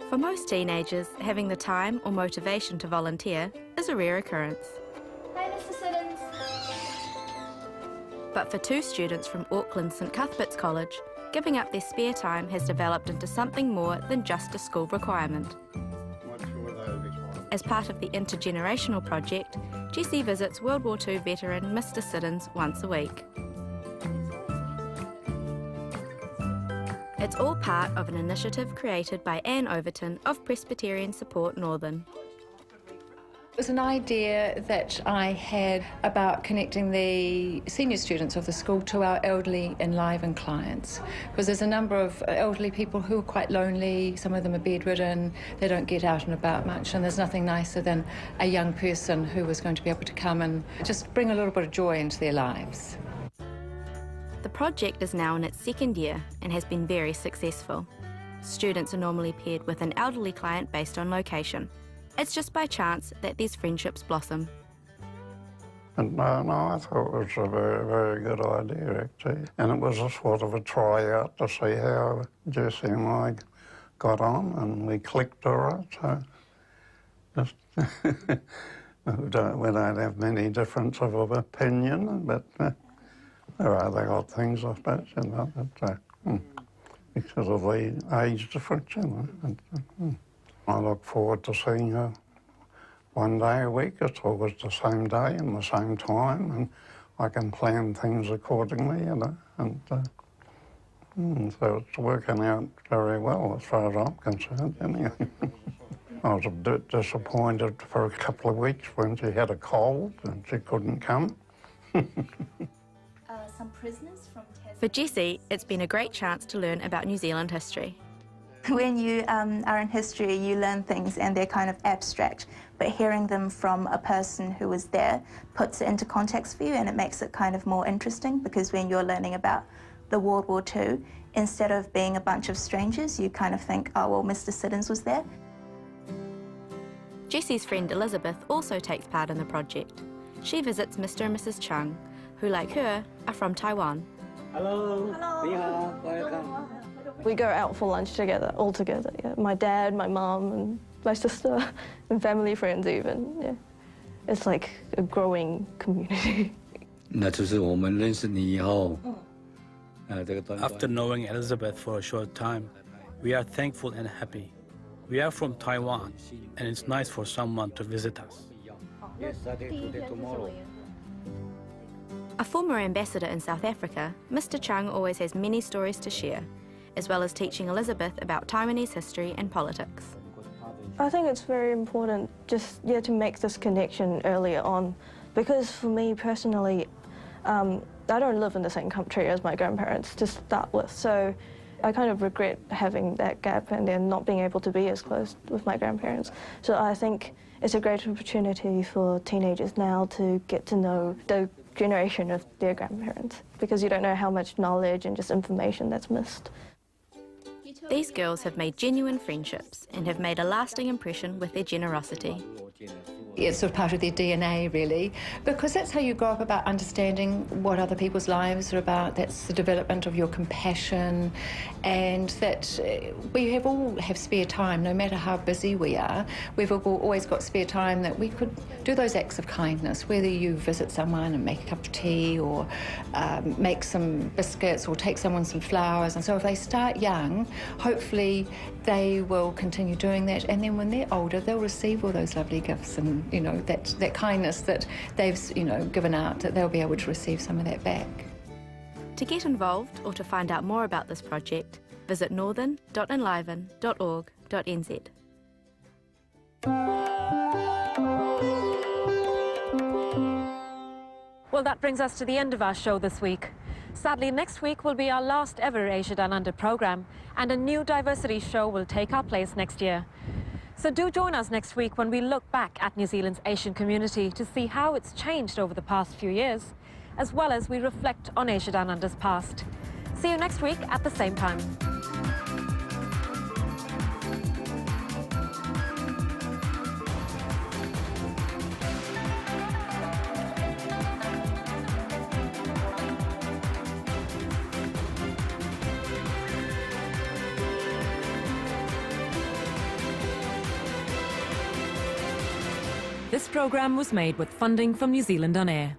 For most teenagers, having the time or motivation to volunteer is a rare occurrence. Hi, Mr. Siddons. But for two students from Auckland's St Cuthbert's College, giving up their spare time has developed into something more than just a school requirement. As part of the Intergenerational Project, Jessie visits World War II veteran Mr Siddons once a week. It's all part of an initiative created by Anne Overton of Presbyterian Support Northern. It was an idea that I had about connecting the senior students of the school to our elderly Enliven clients, because there's a number of elderly people who are quite lonely. Some of them are bedridden, they don't get out and about much, and there's nothing nicer than a young person who was going to be able to come and just bring a little bit of joy into their lives. The project is now in its second year and has been very successful. Students are normally paired with an elderly client based on location. It's just by chance that these friendships blossom. And no, I thought it was a very, very good idea, actually. And it was a sort of a tryout to see how Jessie and I got on, and we clicked all right. So just we don't have many differences of opinion, but there are other odd things, I suppose, you know, because of the age difference, you know. I look forward to seeing her one day a week. It's always the same day and the same time, and I can plan things accordingly, you know. And so it's working out very well as far as I'm concerned, anyway. I was a bit disappointed for a couple of weeks when she had a cold and she couldn't come. Some prisoners from For Jessie, it's been a great chance to learn about New Zealand history. When you are in history, you learn things and they're kind of abstract, but hearing them from a person who was there puts it into context for you, and it makes it kind of more interesting, because when you're learning about the World War II, instead of being a bunch of strangers, you kind of think, oh, well, Mr Siddons was there. Jessie's friend Elizabeth also takes part in the project. She visits Mr and Mrs Chung, who, like her, are from Taiwan. Hello. Hello. Welcome. We go out for lunch together, all together, yeah. My dad, my mum, and my sister, and family friends even, yeah. It's like a growing community. After knowing Elizabeth for a short time, we are thankful and happy. We are from Taiwan, and it's nice for someone to visit us. A former ambassador in South Africa, Mr Chung always has many stories to share, as well as teaching Elizabeth about Taiwanese history and politics. I think it's very important just, yeah, to make this connection earlier on, because for me personally, I don't live in the same country as my grandparents to start with, so I kind of regret having that gap and then not being able to be as close with my grandparents. So I think it's a great opportunity for teenagers now to get to know the generation of their grandparents, because you don't know how much knowledge and just information that's missed. These girls have made genuine friendships and have made a lasting impression with their generosity. It's sort of part of their DNA, really, because that's how you grow up, about understanding what other people's lives are about. That's the development of your compassion, and that we all have spare time, no matter how busy we are. We've always got spare time that we could do those acts of kindness, whether you visit someone and make a cup of tea, or make some biscuits, or take someone some flowers. And so if they start young, hopefully they will continue doing that, and then when they're older, they'll receive all those lovely gifts and, you know, that kindness that they've, you know, given out, that they'll be able to receive some of that back. To get involved or to find out more about this project, visit northern.enliven.org.nz. Well, that brings us to the end of our show this week. Sadly, next week will be our last ever Asia Downunder programme, and a new diversity show will take our place next year. So do join us next week when we look back at New Zealand's Asian community to see how it's changed over the past few years, as well as we reflect on Asia Downunder's past. See you next week at the same time. This programme was made with funding from New Zealand On Air.